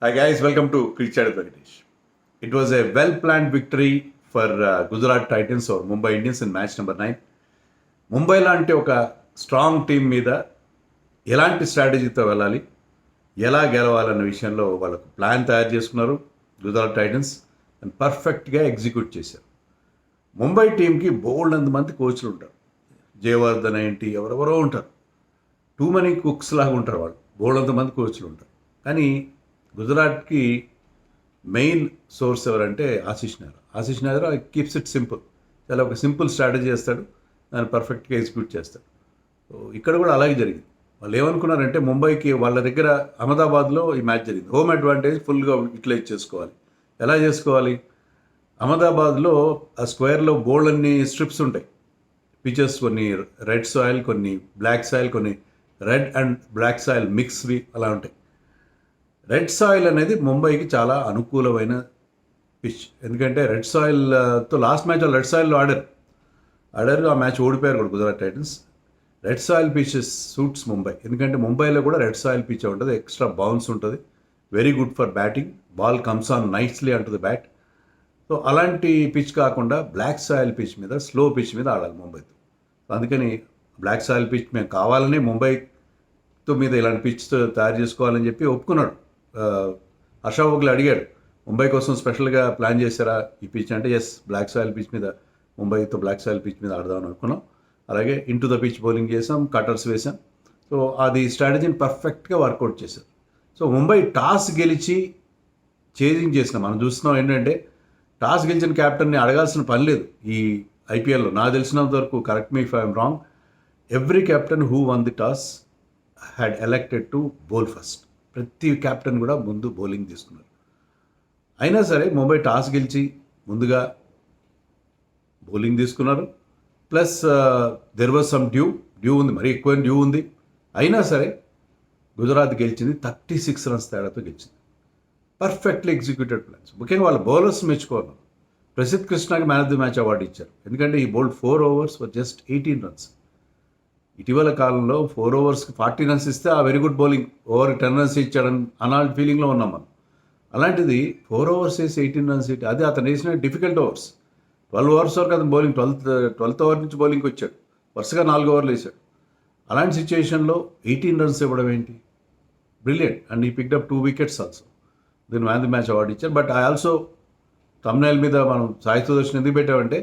Hi guys, welcome to Cricket Venkatesh. It was a well-planned victory for Gujarat Titans or Mumbai Indians in match number 9. Mumbai లాంటి ఒక strong team మీద ఎలాంటి స్ట్రాటజీతో వెళ్ళాలి, ఎలా గెలవాలన్న విషయంలో వాళ్ళకు ప్లాన్ తయారు చేసుకున్నారు గుజరాత్ టైటన్స్ అండ్ పర్ఫెక్ట్గా ఎగ్జిక్యూట్ చేశారు. ముంబై టీంకి బోల్డ్ మంది కోచ్లు ఉంటారు. జయవర్ధన్ ఏంటి ఎవరెవరో ఉంటారు. టూ మనీ కుక్స్ లాగా ఉంటారు వాళ్ళు. బోల్డ్ మంది కోచ్లు ఉంటారు. కానీ గుజరాత్కి మెయిన్ సోర్స్ ఎవరంటే Ashish Nehra keeps it simple. చాలా ఒక సింపుల్ స్ట్రాటజీ చేస్తాడు, దాన్ని పర్ఫెక్ట్గా ఎగ్జిక్యూట్ చేస్తాడు. సో ఇక్కడ కూడా అలాగే జరిగింది. వాళ్ళు ఏమనుకున్నారంటే ముంబైకి వాళ్ళ దగ్గర అహ్మదాబాద్లో ఈ మ్యాచ్ జరిగింది. హోమ్ అడ్వాంటేజ్ ఫుల్గా యూటిలైజ్ చేసుకోవాలి. ఎలా చేసుకోవాలి? అహ్మదాబాద్లో ఆ స్క్వేర్లో బోల్డ్ అన్ని స్ట్రిప్స్ ఉంటాయి. పిచెస్ కొన్ని రెడ్ సాయిల్, కొన్ని బ్లాక్ సాయిల్, కొన్ని రెడ్ అండ్ బ్లాక్ సాయిల్ మిక్స్వి అలా ఉంటాయి. రెడ్ సాయిల్ అనేది ముంబైకి చాలా అనుకూలమైన పిచ్. ఎందుకంటే రెడ్ సాయిల్తో లాస్ట్ మ్యాచ్ వాళ్ళు రెడ్ సాయిల్లో ఆడారు. ఆ మ్యాచ్ ఓడిపోయారు కూడా Gujarat Titans. Red soil pitches suits Mumbai. ఎందుకంటే ముంబైలో కూడా రెడ్ సాయిల్ పిచ్ ఉంటుంది, ఎక్స్ట్రా బౌన్స్ ఉంటుంది, very good for batting. Ball comes on nicely అంటుంది బ్యాట్. సో అలాంటి పిచ్ కాకుండా బ్లాక్ సాయిల్ పిచ్ మీద, స్లో పిచ్ మీద ఆడాలి ముంబైతో. అందుకని బ్లాక్ సాయిల్ పిచ్ మేము కావాలని ముంబైతో మీద ఇలాంటి పిచ్ తయారు చేసుకోవాలని చెప్పి ఒప్పుకున్నాడు. హర్ష వోగ్లే అడిగాడు, ముంబై కోసం స్పెషల్గా ప్లాన్ చేశారా ఈ పిచ్ అంటే, ఎస్ బ్లాక్ సాయిల్ పిచ్ మీద, ముంబైతో బ్లాక్ సాయిల్ పిచ్ మీద ఆడదామని అనుకున్నాం. అలాగే ఇంటూ ద పిచ్ బౌలింగ్ చేసాం, కటర్స్ వేసాం. సో అది స్ట్రాటజీని పర్ఫెక్ట్గా వర్కౌట్ చేశారు. సో ముంబై టాస్ గెలిచి చేజింగ్ చేసిన మనం చూస్తున్నాం ఏంటంటే, టాస్ గెలిచిన క్యాప్టెన్ని అడగాల్సిన పని లేదు ఈ ఐపీఎల్లో. నాకు తెలిసినంత వరకు, correct me if I'm wrong, every captain who one the toss had elected to bowl first. ప్రతి క్యాప్టెన్ కూడా ముందు బౌలింగ్ తీసుకున్నారు. అయినా సరే ముంబై టాస్ గెలిచి ముందుగా బౌలింగ్ తీసుకున్నారు. Plus there was some due ఉంది, మరీ ఎక్కువ డ్యూ ఉంది. అయినా సరే గుజరాత్ గెలిచింది 36 రన్స్ తేడాతో గెలిచింది. Perfectly executed plans. ముఖ్యంగా వాళ్ళ బౌలర్స్ మెచ్చుకోవాలి. ప్రసిద్ధ్ కృష్ణకి man of the match award ఇచ్చారు. ఎందుకంటే ఈ bowled 4 overs for just 18 runs. ఇటీవల కాలంలో 4 ఓవర్స్కి 40 runs ఇస్తే ఆ very good bowling, over 10 runs ఇచ్చాడని అనాల్ ఫీలింగ్లో ఉన్నాం మనం. అలాంటిది 4 overs వేసి 18 runs ఇట్టి, అది అతను వేసిన డిఫికల్ట్ ఓవర్స్. 12 overs వరకు అతను బౌలింగ్, 12th over నుంచి బౌలింగ్కి వచ్చాడు. వరుసగా 4 overs వేసాడు. అలాంటి సిచ్యుయేషన్లో 18 runs ఇవ్వడం ఏంటి? బ్రిలియంట్. అండ్ ఈ పిక్డ్ అప్ 2 wickets ఆల్సో. దీన్ని మ్యాన్ ది మ్యాచ్ అవార్డు ఇచ్చారు. బట్ ఐ ఆల్సో తమ్నైల్ మీద మనం సాయి సుదర్శన్ ఎందుకు పెట్టామంటే,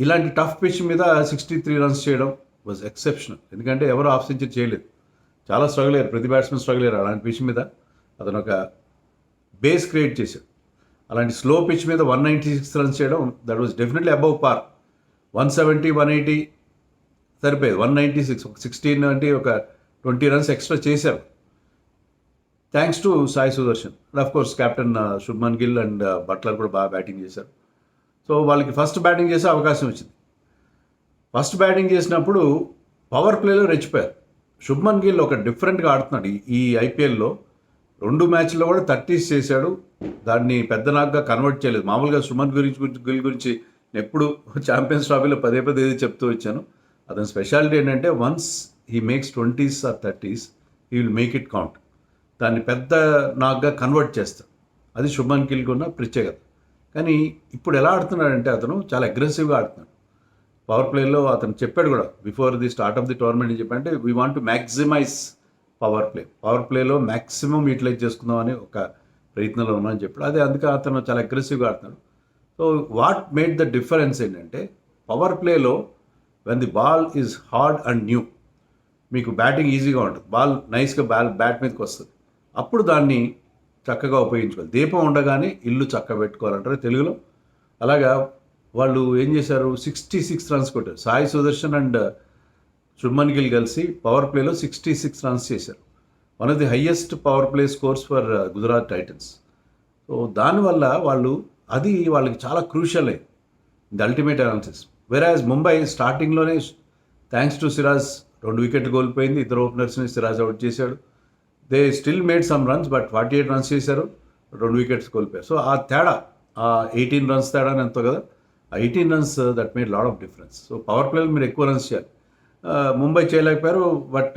ఇలాంటి టఫ్ పిచ్ మీద 63 runs చేయడం వాజ్ ఎక్సెప్షనల్. ఎందుకంటే ఎవరు హాఫ్ సెంచరీ చేయలేదు. చాలా స్ట్రగుల్ అయ్యారు, ప్రతి బ్యాట్స్మెన్ స్ట్రగుల్ అయ్యారు. అలాంటి పిచ్ మీద అతను ఒక బేస్ క్రియేట్ చేశాడు. అలాంటి స్లో పిచ్ మీద 196 runs చేయడం, దట్ వాజ్ డెఫినెట్లీ అబౌవ్ పార్. 170, 180 సరిపోయేది. 196, ఒక 16 అంటే ఒక 20 runs ఎక్స్ట్రా చేశారు, thanks to Sai Sudharsan. And of course captain Shubman Gill and Buttler కూడా బాగా బ్యాటింగ్ చేశారు. సో వాళ్ళకి ఫస్ట్ బ్యాటింగ్ చేసే అవకాశం వచ్చింది. ఫస్ట్ బ్యాటింగ్ చేసినప్పుడు పవర్ ప్లేలో రెచ్చిపోయారు. శుభ్మన్ గిల్ ఒక డిఫరెంట్గా ఆడుతున్నాడు ఈ ఐపీఎల్లో. 2 మ్యాచ్ల్లో కూడా 30s చేశాడు. దాన్ని పెద్ద నాగ్గా కన్వర్ట్ చేయలేదు. మామూలుగా శుభ్మన్ గిల్ గురించి ఎప్పుడు ఛాంపియన్స్ ట్రోఫీలో పదే ఏది చెప్తూ వచ్చాను. అతని స్పెషాలిటీ ఏంటంటే, once he makes 20s or 30s, he will make it count. దాన్ని పెద్ద నాగ్గా కన్వర్ట్ చేస్తాడు. అది శుభ్మన్ గిల్కి ఉన్న ప్రత్యేకత. కానీ ఇప్పుడు ఎలా ఆడుతున్నాడంటే, అతను చాలా అగ్రెసివ్గా ఆడుతున్నాడు. పవర్ ప్లేలో అతను చెప్పాడు కూడా, before the start of the tournament చెప్పంటే, we want to maximise power ప్లేలో మ్యాక్సిమం యూటిలైజ్ చేసుకుందామని ఒక ప్రయత్నంలో ఉన్నామని చెప్పాడు. అదే అందుకే అతను చాలా అగ్రెసివ్గా ఆడుతున్నాడు. So what made the difference ఏంటంటే, పవర్ ప్లేలో when the ball is hard and new, మీకు బ్యాటింగ్ ఈజీగా ఉంటుంది, బాల్ నైస్గా బ్యాట్ మీదకి వస్తుంది. అప్పుడు దాన్ని చక్కగా ఉపయోగించుకోవాలి. దీపం ఉండగానే ఇల్లు చక్క పెట్టుకోవాలంటారు తెలుగులో. అలాగా వాళ్ళు ఏం చేశారు, 66 runs కొట్టారు. సాయి సుదర్శన్ అండ్ శుభ్మన్ గిల్ కలిసి పవర్ ప్లేలో 66 runs చేశారు. One of the highest power play scores for Gujarat Titans. So దానివల్ల వాళ్ళకి చాలా క్రూషియల్ అయ్యింది ది అల్టిమేట్ అనాలిసిస్. వెరాజ్ ముంబై స్టార్టింగ్లోనే థ్యాంక్స్ టు సిరాజ్ 2 wickets కోల్పోయింది. ఇద్దరు ఓపెనర్స్ని సిరాజ్ అవుట్ చేశాడు. They still made some runs, but 48 runs చేశారు, 2 wickets కోల్పోయారు. సో ఆ తేడా, ఆ 18 runs తేడా అని ఎంతో కదా, ఆ 18 runs that made lot of difference. So power ప్లేలో మీరు ఎక్కువ రన్స్ చేయాలి. ముంబై చేయలేకపోయారు, బట్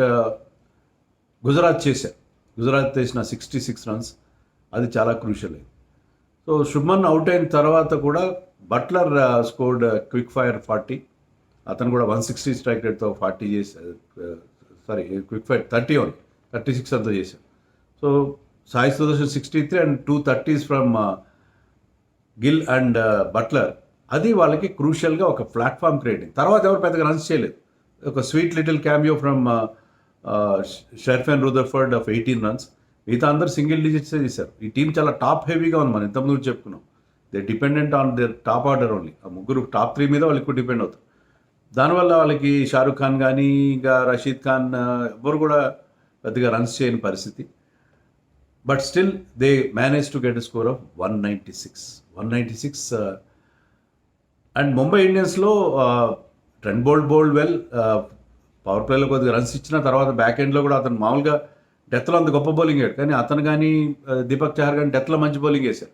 గుజరాత్ చేశారు. గుజరాత్ చేసిన 66 runs. అది చాలా క్రూషియల్ అయింది. సో శుభ్మన్ అవుట్ అయిన తర్వాత కూడా బట్లర్ స్కోర్డ్ క్విక్ ఫైర్ 40. అతను కూడా 160 స్ట్రైక్ రేట్తో 40 చేసి సారీ క్విక్ ఫైర్ 30 ఓన్లీ 36 అంతా చేశారు. So Sai Sudharsan 63 and 2 30s from Gill and Buttler. అది వాళ్ళకి క్రూషియల్గా ఒక ప్లాట్ఫామ్ క్రియేటింగ్. తర్వాత ఎవరు పెద్దగా రన్స్ చేయలేదు. ఒక sweet little cameo from Sherfane Rutherford of 18 runs. మిగతా అందరు సింగిల్ డిజిట్సే చేశారు. ఈ టీం చాలా టాప్ హెవీగా ఉంది. మనం ఇంతకుముందు చెప్పుకున్నాం. They dependent on their top order only. ఆ ముగ్గురు టాప్ 3 మీద వాళ్ళు ఎక్కువ డిపెండ్ అవుతారు. దానివల్ల వాళ్ళకి షారుఖ్ ఖాన్ కానీ ఇంకా రషీద్ ఖాన్ ఎవరు కూడా పెద్దగా రన్స్ చేయని పరిస్థితి. But still they manage to get a score of 196. And Mumbai ఇండియన్స్లో ట్రెంట్ బోల్డ్ వెల్. పవర్ ప్లేలో కొద్దిగా రన్స్ ఇచ్చిన తర్వాత బ్యాక్ ఎండ్లో కూడా అతను మామూలుగా డెత్లో అంత గొప్ప బౌలింగ్ వేయడు, కానీ అతను కానీ దీపక్ చహర్ కానీ డెత్లో మంచి బౌలింగ్ వేశారు.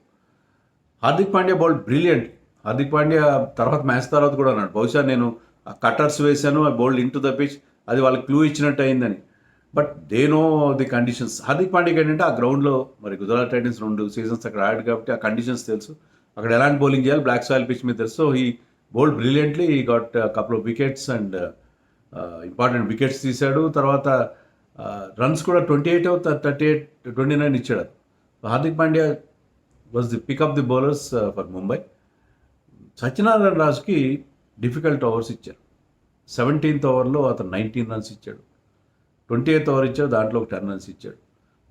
Hardik Pandya bowled brilliant. హార్దిక్ పాండ్యా తర్వాత మ్యాచ్ తర్వాత కూడా అన్నాడు, బహుశా నేను కట్టర్స్ వేశాను, ఆ bowled in to the pitch, అది వాళ్ళకి క్లూ ఇచ్చినట్టు అయిందని. But they know the conditions. Hardik పాండ్యాకి ఏంటంటే ఆ గ్రౌండ్లో మరి గుజరాత్ టైటన్స్ 2 సీజన్స్ అక్కడ ఆడాడు కాబట్టి ఆ కండిషన్స్ తెలుసు, అక్కడ ఎలాంటి బౌలింగ్ చేయాలి, బ్లాక్ సాయిల్ పిచ్ మీద తెలుసు. So he bowled brilliantly. He got couple of wickets and important wickets తీశాడు. తర్వాత రన్స్ కూడా 28 38 29 ఇచ్చాడు. Hardik Pandya was the pick of the bowlers for Mumbai. Satyanarayana రాజుకి డిఫికల్ట్ ఓవర్స్ ఇచ్చారు. 17th ఓవర్లో అతను 19 రన్స్ ఇచ్చాడు. 28th ఓవర్ ఇచ్చాడు, దాంట్లో ఒక 10 రన్స్ ఇచ్చాడు.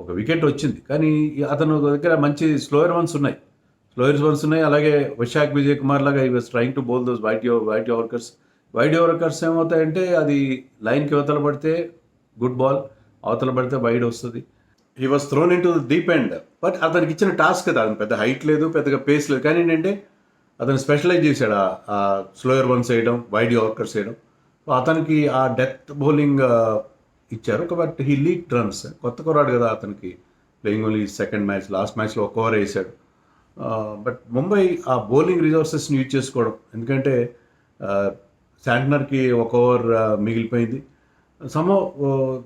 ఒక వికెట్ వచ్చింది, కానీ అతను దగ్గర మంచి స్లోయర్ వన్స్ ఉన్నాయి. అలాగే వైశాఖ్ విజయ్ కుమార్ లాగా he was trying to bowl those wide yorkers ఏమవుతాయంటే అది లైన్కి అవతల పడితే గుడ్ బాల్, అవతల పడితే వైడ్ వస్తుంది. He was thrown in to the deep end. But అతనికి ఇచ్చిన టాస్క్ కదా, అతను పెద్ద హైట్ లేదు, పెద్దగా పేస్ లేదు, కానీ ఏంటంటే అతను స్పెషలైజ్ చేశాడు ఆ స్లోయర్ వన్స్ వేయడం, వైడ్ ఓవర్కర్స్ వేయడం. సో అతనికి ఆ డెత్ బౌలింగ్ ఇచ్చారు. But he lead runs. కొత్త కుర్రాడు కదా, అతనికి playing only second match, last మ్యాచ్లో ఒక ఓవర్ వేసాడు. బట్ ముంబై ఆ బౌలింగ్ రిసోర్సెస్ని యూజ్ చేసుకోవడం, ఎందుకంటే శాంట్నర్కి ఒక ఓవర్ మిగిలిపోయింది.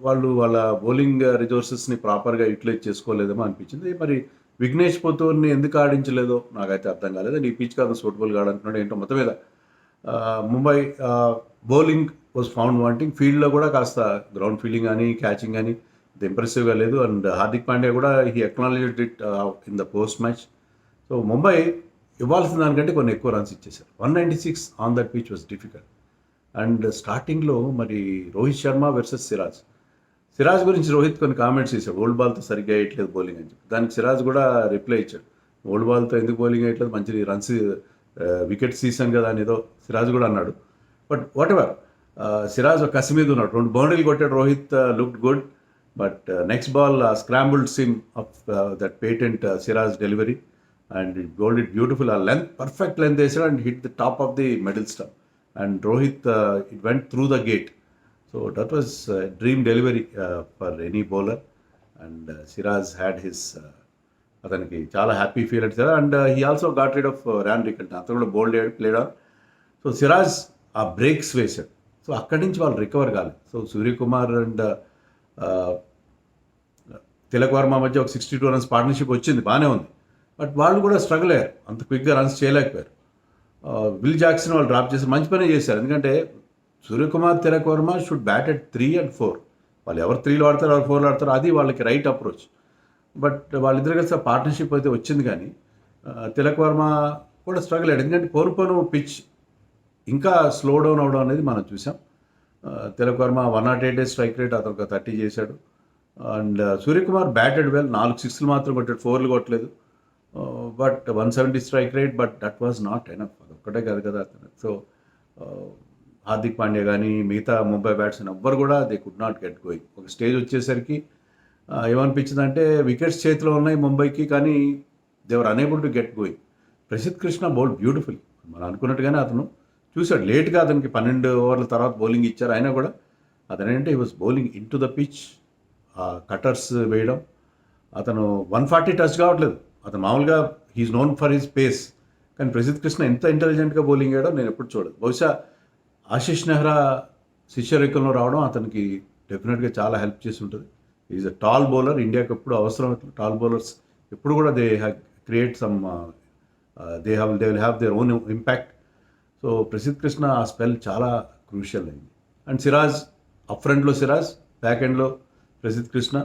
వాళ్ళు వాళ్ళ బౌలింగ్ రిసోర్సెస్ని ప్రాపర్గా యూటిలైజ్ చేసుకోలేదేమో అనిపించింది. మరి విఘ్నేష్ పొత్తూర్ని ఎందుకు ఆడించలేదో నాకైతే అర్థం కాలేదు. ఈ పిచ్ కాదు సూటబుల్గా ఆడంటున్నాడు ఏంటో. మొత్తం మీద Mumbai bowling was found wanting. ఫీల్డ్లో కూడా కాస్త గ్రౌండ్ ఫీల్డింగ్ కానీ క్యాచింగ్ కానీ ఇంప్రెసివ్గా లేదు. అండ్ హార్దిక్ పాండ్యా కూడా he acknowledged it in the post match. So Mumbai ఇవ్వాల్సిన దానికంటే కొన్ని ఎక్కువ రన్స్ ఇచ్చేశారు. 196 on that pitch was difficult. And స్టార్టింగ్లో మరి రోహిత్ శర్మ వర్సెస్ సిరాజ్ గురించి రోహిత్ కొన్ని కామెంట్స్ చేశాడు, ఓల్డ్ బాల్తో సరిగ్గా వేయట్లేదు బౌలింగ్ అని చెప్పి. దానికి సిరాజ్ కూడా రిప్లై ఇచ్చాడు, ఓల్డ్ బాల్తో ఎందుకు బౌలింగ్ వేయట్లేదు, మంచి రన్స్ వికెట్స్ తీసాను కదా అని ఏదో సిరాజ్ కూడా అన్నాడు. బట్ వాట్ ఎవర్, సిరాజ్ ఒక కసి మీద ఉన్నాడు. 2 బౌండరీలు కొట్టాడు Rohit, looked good. But next ball scrambled SIM of that patent Siraj delivery and it bowled it beautiful. ఆ లెంత్, పర్ఫెక్ట్ లెంత్ వేసాడు and hit the top of the middle stump. And Rohit, it went through the gate. So that was a dream delivery for any bowler. And Siraj had his, అతనికి చాలా happy feel అవుతుంది. And he also got rid of Ryan Rickelton. అతను కూడా bowled played on. So Siraj ఆ breaks వేశాడు. So అక్కడి నుంచి వాళ్ళు రికవర్ కాలేదు. సో సూర్యకుమార్ అండ్ తిలక్ వర్మ మధ్య ఒక 62 రన్స్ పార్ట్నర్షిప్ వచ్చింది, బాగానే ఉంది. బట్ వాళ్ళు కూడా స్ట్రగుల్ అయ్యారు, అంత క్విక్గా రన్స్ చేయలేకపోయారు. విల్ జాక్సన్ వాళ్ళు డ్రాప్ చేసి మంచి పనే చేశారు. ఎందుకంటే Suryakumar, Tilak Varma should bat at 3 and 4. వాళ్ళు ఎవరు 3లో ఆడతారు, ఎవరు 4లో ఆడతారు, అది వాళ్ళకి రైట్ అప్రోచ్. బట్ వాళ్ళిద్దరు కలిసి పార్ట్నర్షిప్ అయితే వచ్చింది, కానీ తిలక్ వర్మ కూడా స్ట్రగుల్ అయ్యాడు. ఎందుకంటే పోను పిచ్ ఇంకా స్లో డౌన్ అవడం అనేది మనం చూసాం. తిలక్ వర్మ 108 స్ట్రైక్ రేట్, అతను ఒక 30 చేశాడు. అండ్ సూర్యకుమార్ బ్యాటెడ్ వెల్, 4 6లు మాత్రం కొట్టాడు, 4లు కొట్టలేదు. But 170 strike rate, but that was not enough. అది ఒక్కటే కాదు కదా అతను. సో హార్దిక్ పాండ్యా కానీ మిగతా ముంబై బ్యాట్స్మెన్ ఎవ్వరు కూడా they could not get going. ఒక స్టేజ్ వచ్చేసరికి ఏమనిపించిందంటే వికెట్స్ చేతిలో ఉన్నాయి ముంబైకి, కానీ they were unable to get going. Prasidh Krishna bowled beautiful. మనం అనుకున్నట్టుగానే అతను చూశాడు. లేట్గా అతనికి 12 ఓవర్ల తర్వాత బౌలింగ్ ఇచ్చారు. అయినా కూడా అతను ఏంటంటే ఈ was bowling in to the pitch, cutters వేయడం. అతను 140 టచ్ కావట్లేదు. అతను మామూలుగా he's known for his pace, కానీ ప్రసిద్ధ్ కృష్ణ ఎంత ఇంటెలిజెంట్గా బౌలింగ్ వేయడం నేను ఎప్పుడు చూడదు. బహుశా ఆశిష్ నెహ్రా శిష్యరేఖంలో రావడం అతనికి డెఫినెట్గా చాలా హెల్ప్ చేసి ఉంటుంది. Is a tall bowler. ఇండియాకి ఎప్పుడు అవసరం టాల్ బౌలర్స్ ఎప్పుడు కూడా they have create some they will have their own impact. So Prasidh Krishna ఆ స్పెల్ చాలా క్రూషియల్ అయింది. అండ్ సిరాజ్ అప్ ఫ్రంట్లో సిరాజ్, బ్యాక్ ఎండ్లో ప్రసిద్ధ్ కృష్ణ.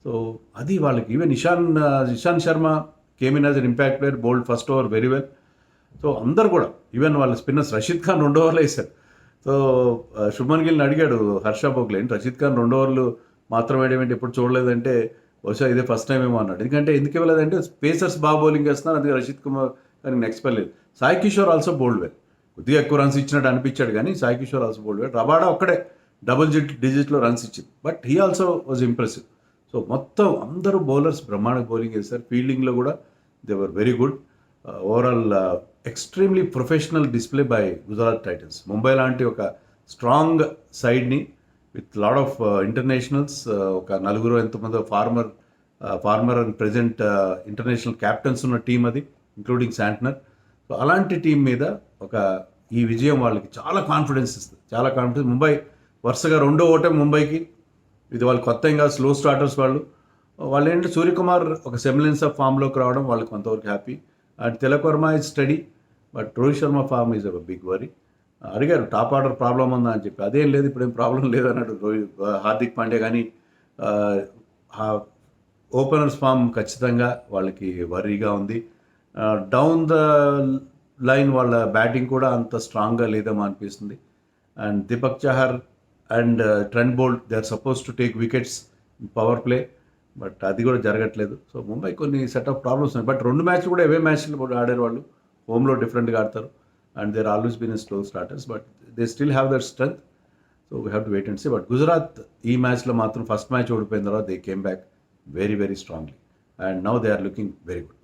సో అది వాళ్ళకి even Ishan Sharma came in as an impact player, bowled first over very well. So అందరు కూడా ఈవెన్ వాళ్ళ స్పిన్నర్స్, రషీద్ ఖాన్ 2 ఓవర్లు వేశారు. సో శుభ్మన్ గిల్ని అడిగాడు హర్ష భోగ్లే, రషీద్ ఖాన్ 2 ఓవర్లు మాత్రం వేయడం ఎప్పుడు చూడలేదంటే బహుశా ఇదే ఫస్ట్ టైం ఏమో అన్నాడు. ఎందుకు ఇవ్వలేదంటే పేసర్స్ బాగా బౌలింగ్ వేస్తున్నారు, అందుకే రషీద్ కుమార్ దానికి నెక్స్ట్ స్పెల్ లేదు. Sai Kishore also bowled well, కొద్దిగా ఎక్కువ రన్స్ ఇచ్చినట్టు అనిపించాడు కానీ Sai Kishore also bowled well. Rabada ఒక్కడే డబుల్ డిజిట్లో రన్స్ ఇచ్చింది, but he also was impressive. So మొత్తం అందరూ బౌలర్స్ బ్రహ్మాండ బౌలింగ్ వేశారు. ఫీల్డింగ్లో కూడా they were very good. Overall extremely professional display by Gujarat Titans. Mumbai లాంటి ఒక స్ట్రాంగ్ సైడ్ని విత్ లాడ్ ఆఫ్ ఇంటర్నేషనల్స్, ఒక 4 ఎంతమంది former and present international captains ఉన్న టీం అది, ఇంక్లూడింగ్ శాంట్నర్. సో అలాంటి టీం మీద ఈ విజయం వాళ్ళకి చాలా కాన్ఫిడెన్స్ ఇస్తుంది, చాలా కాన్ఫిడెన్స్. ముంబై వరుసగా 2వ ఓటమి ముంబైకి. ఇది వాళ్ళు కొత్త ఇంకా స్లో స్టార్టర్స్ వాళ్ళు ఏంటంటే సూర్యకుమార్ ఒక సెమిలెన్స్ ఆఫ్ ఫామ్లోకి రావడం వాళ్ళకి కొంతవరకు happy. And Tilak Varma is steady, but Rohit Sharma form is ఒక బిగ్ వరీ. అడిగారు టాప్ ఆర్డర్ ప్రాబ్లం ఉందా అని చెప్పి, అదేం లేదు, ఇప్పుడు ఏం ప్రాబ్లం లేదు అన్నాడు హార్దిక్ పాండ్యా. కానీ ఓపెనర్స్ ఫామ్ ఖచ్చితంగా వాళ్ళకి వరీగా ఉంది. డౌన్ ద లైన్ వాళ్ళ బ్యాటింగ్ కూడా అంత స్ట్రాంగ్గా లేదేమో అనిపిస్తుంది. And Deepak Chahar and Trent Boult they are suppose to take wickets power play, but అది కూడా జరగట్లేదు. సో ముంబై కొన్ని సెట్ ఆఫ్ ప్రాబ్లమ్స్ ఉన్నాయి. బట్ 2 మ్యాచ్లు కూడా అవే మ్యాచ్లు ఆడారు వాళ్ళు, హోమ్లో డిఫరెంట్గా ఆడతారు. And they're always been slow starters, but they still have their strength. So we have to wait and see. But Gujarat ఈ మ్యాచ్లో మాత్రం ఫస్ట్ మ్యాచ్ ఓడిపోయిన తర్వాత they came back very very స్ట్రాంగ్లీ, and now they are looking very good.